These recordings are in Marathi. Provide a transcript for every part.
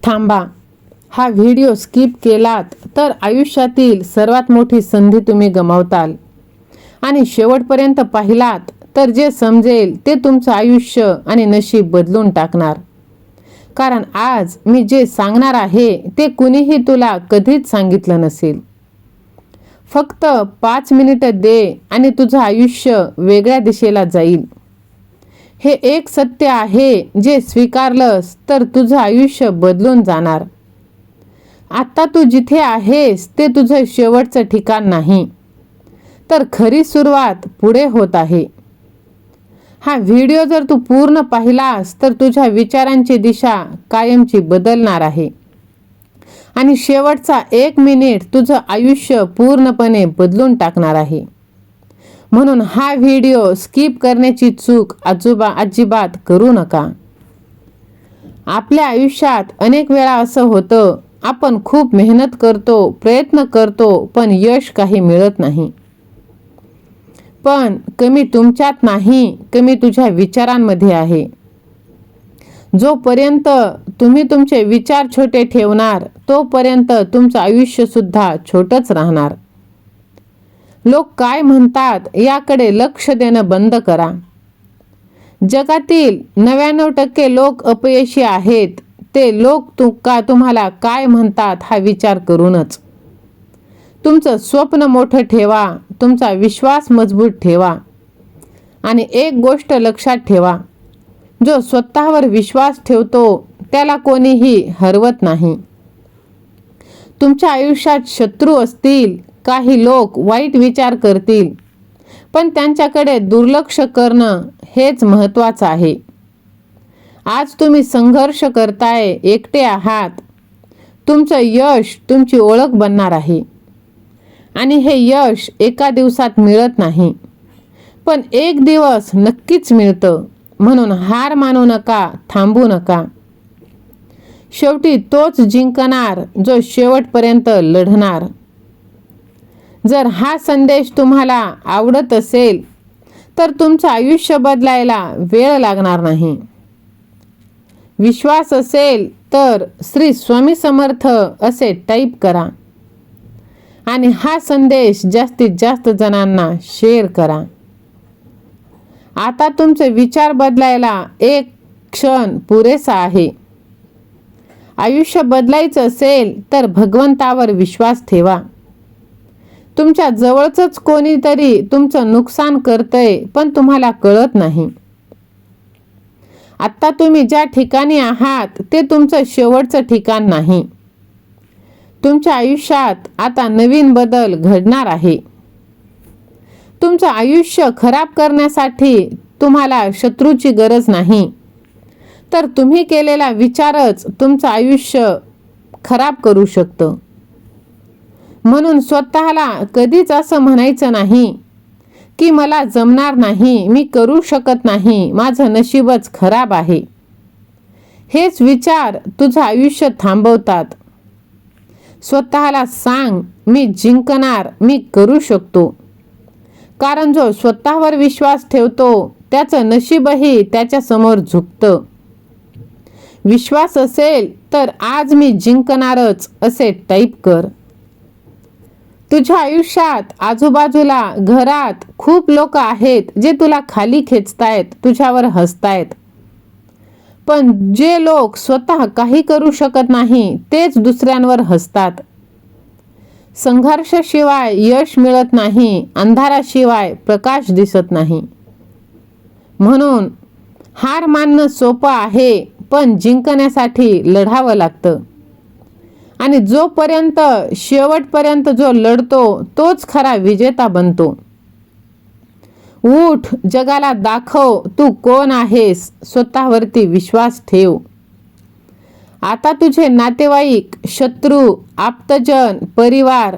थांबा. हा व्हिडिओ स्किप केलात तर आयुष्यातील सर्वात मोठी संधी तुम्ही गमावताल आणि शेवटपर्यंत पाहिलात तर जे समजेल ते तुमचं आयुष्य आणि नशीब बदलून टाकणार. कारण आज मी जे सांगणार आहे ते कुणीही तुला कधीच सांगितलं नसेल. फक्त 5 मिनिटं दे आणि तुझं आयुष्य वेगळ्या दिशेला जाईल. हे एक सत्य आहे जे स्वीकारलंस तर तुझं आयुष्य बदलून जाणार. आता तू जिथे आहेस ते तुझं शेवटचं ठिकाण नाही, तर खरी सुरुवात पुढे होत आहे. हा व्हिडिओ जर तू पूर्ण पाहिलास तर तुझ्या विचारांची दिशा कायमची बदलणार आहे आणि शेवटचा 1 मिनिट तुझं आयुष्य पूर्णपणे बदलून टाकणार आहे. म्हणून हा व्हिडिओ स्किप करण्याची चूक अजिबात करू नका. आपल्या आयुष्यात अनेक वेळा असं होतं, आपण खूप मेहनत करतो, प्रयत्न करतो, पण यश काही मिळत नाही. पण कमी तुमच्यात नाही, कमी तुझ्या विचारांमध्ये आहे. जोपर्यंत तुम्ही तुमचे विचार छोटे ठेवणार तोपर्यंत तुमचं आयुष्य सुद्धा छोटंच राहणार. लोक काय म्हणतात याकडे लक्ष देणं बंद करा. जगातील 99% लोक अपयशी आहेत. ते लोक तुम्हाला काय म्हणतात हा विचार करूनच. तुमचं स्वप्न मोठं ठेवा, तुमचा विश्वास मजबूत ठेवा आणि एक गोष्ट लक्षात ठेवा, जो स्वतःवर विश्वास ठेवतो त्याला कोणीही हरवत नाही. तुमच्या आयुष्यात शत्रू असतील, काही लोक वाईट विचार करतील, पण त्यांच्याकडे दुर्लक्ष करणं हेच महत्त्वाचं आहे. आज तुम्ही संघर्ष करताय, एकटे आहात. तुमचं यश तुमची ओळख बनणार आहे आणि हे यश एका दिवसात मिळत नाही, पण एक दिवस नक्कीच मिळतं. म्हणून हार मानू नका, थांबू नका. शेवटी तोच जिंकणार जो शेवटपर्यंत लढणार. जर हा संदेश तुम्हाला आवडत असेल तर तुमचं आयुष्य बदलायला वेळ लागणार नाही. विश्वास असेल तर श्री स्वामी समर्थ असे टाईप करा आणि हा संदेश जास्तीत जास्त जणांना शेअर करा. आता तुमचे विचार बदलायला एक क्षण पुरेसा आहे. आयुष्य बदलायचं असेल तर भगवंतावर विश्वास ठेवा. तुमच्या जवळचंच कोणीतरी तुमचं नुकसान करतंय पण तुम्हाला कळत नाही. आत्ता तुम्ही ज्या ठिकाणी आहात ते तुमचं शेवटचं ठिकाण नाही. तुमच्या आयुष्यात आता नवीन बदल घडणार आहे. तुमचं आयुष्य खराब करण्यासाठी तुम्हाला शत्रूची गरज नाही, तर तुम्ही केलेला विचारच तुमचं आयुष्य खराब करू शकतं. म्हणून स्वतःला कधीच असं म्हणायचं नाही की मला जमणार नाही, मी करू शकत नाही, माझं नशीबच खराब आहे. हेच विचार तुझं आयुष्य थांबवतात. स्वतःला सांग, मी जिंकणार, मी करू शकतो. कारण जो स्वतःवर विश्वास ठेवतो त्याचं नशीबही त्याच्या समोर झुकतं. विश्वास असेल तर आज मी जिंकणारच असे टाईप कर. तुझ्या आयुष्यात आजूबाजूला घरात खूप लोक आहेत जे तुला खाली खेचतायत, तुझ्यावर हसतायत. पण जे लोक स्वतः काही करू शकत नाही तेच दुसऱ्यांवर हसतात. संघर्षाशिवाय यश मिळत नाही, अंधाराशिवाय प्रकाश दिसत नाही. म्हणून हार मानणं सोपं आहे, पण जिंकण्यासाठी लढावं लागतं. आणि जोपर्यंत शेवटपर्यंत जो लढतो तोच खरा विजेता बनतो. उठ, जगाला दाखव तू कोण आहेस, स्वतःवरती विश्वास ठेव. आता तुझे नातेवाईक, शत्रू, आप्तजन, परिवार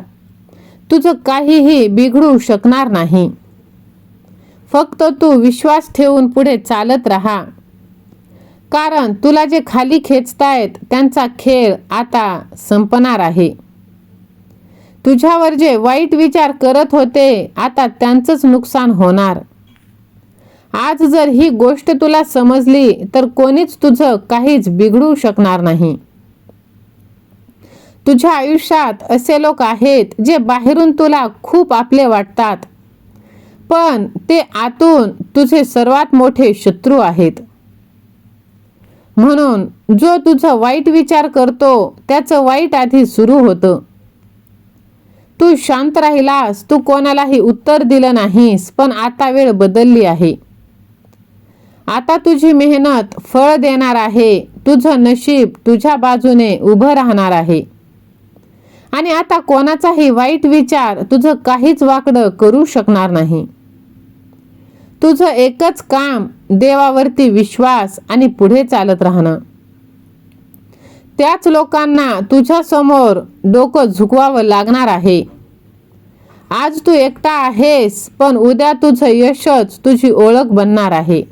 तुझं काहीही बिघडू शकणार नाही. फक्त तू विश्वास ठेवून पुढे चालत राहा. कारण तुला जे खाली खेचतायत त्यांचा खेळ आता संपणार आहे. तुझ्यावर जे वाईट विचार करत होते आता त्यांचंच नुकसान होणार. आज जर ही गोष्ट तुला समजली तर कोणीच तुझं काहीच बिघडू शकणार नाही. तुझ्या आयुष्यात असे लोक आहेत जे बाहेरून तुला खूप आपले वाटतात, पण ते आतून तुझे सर्वात मोठे शत्रू आहेत. म्हणून जो तुझा वाईट विचार करतो त्याचं वाईट आधी सुरू होतं. तू शांत राहिलास, तू कोणालाही उत्तर दिलं नाहीस, पण आता वेळ बदलली आहे. आता तुझी मेहनत फळ देणार आहे. तुझं नशीब तुझ्या बाजूने उभं राहणार आहे. आणि आता कोणाचाही वाईट विचार तुझं काहीच वाकडं करू शकणार नाही. तुझं एकच काम देवावरती विश्वास आणि पुढे चालत राहणं. त्याच लोकांना तुझ्या समोर डोकं झुकवावं लागणार आहे. आज तू एकटा आहेस, पण उद्या तुझं यशच तुझी ओळख बनणार आहे.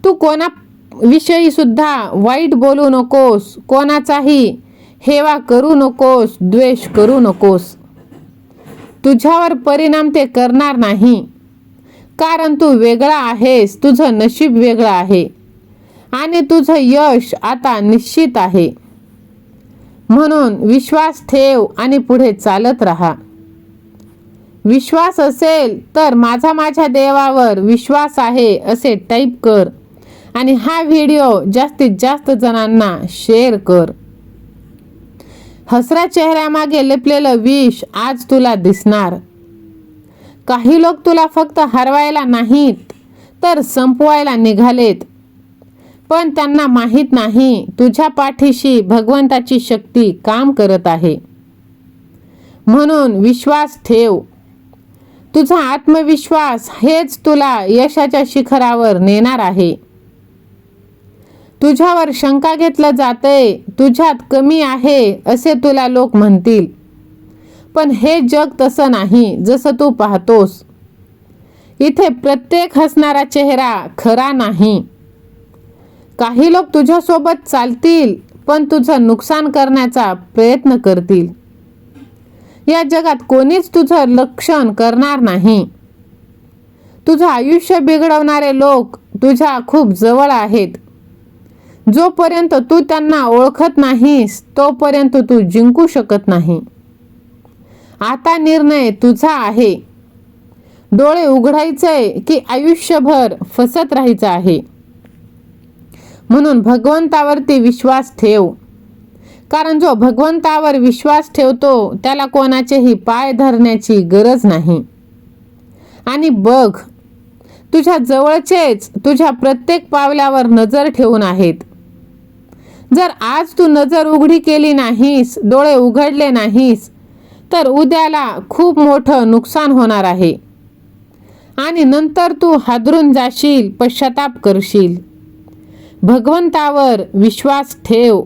तू कोणाविषयी सुद्धा वाईट बोलू नकोस, कोणाचाही हेवा करू नकोस, द्वेष करू नकोस. तुझ्यावर परिणाम ते करणार नाही, कारण तू वेगळा आहेस. तुझं नशीब वेगळं आहे आणि तुझं यश आता निश्चित आहे. म्हणून विश्वास ठेव आणि पुढे चालत राहा. विश्वास असेल तर माझ्या देवावर विश्वास आहे असे टाईप कर आणि हा व्हिडिओ जास्तीत जास्त जणांना शेअर कर. हसऱ्या चेहऱ्यामागे लपलेलं विष आज तुला दिसणार. काही लोक तुला फक्त हरवायला नाहीत तर संपवायला निघालेत, पण त्यांना माहीत नाही तुझ्या पाठीशी भगवंताची शक्ती काम करत आहे. म्हणून विश्वास ठेव. तुझा आत्मविश्वास हेच तुला यशाच्या शिखरावर नेणार आहे. तुझ्यावर शंका घेतलं जातंय, तुझ्यात कमी आहे असे तुला लोक म्हणतील, पण हे जग तसं नाही जसं तू पाहतोस. इथे प्रत्येक हसणारा चेहरा खरा नाही. काही लोक तुझ्यासोबत चालतील, पण तुझं नुकसान करण्याचा प्रयत्न करतील. या जगात कोणीच तुझं रक्षण करणार नाही. तुझं आयुष्य बिघडवणारे लोक तुझ्या खूप जवळ आहेत. जोपर्यंत तू त्यांना ओळखत नाहीस तोपर्यंत तू जिंकू शकत नाही. आता निर्णय तुझा आहे. डोळे उघडायचे की आयुष्यभर फसत राहायचं आहे. म्हणून भगवंतावरती विश्वास ठेव, कारण जो भगवंतावर विश्वास ठेवतो त्याला कोणाचेही पाय धरण्याची गरज नाही. आणि बघ, तुझ्या जवळचेच तुझ्या प्रत्येक पावलावर नजर ठेवून आहेत. जर आज तू नजर उघडी केली नाहीस, डोळे उघडले नाहीस, तर उद्याला खूप मोठं नुकसान होणार आहे आणि नंतर तू हादरून जाशील, पश्चाताप करशील. भगवंतावर विश्वास ठेव.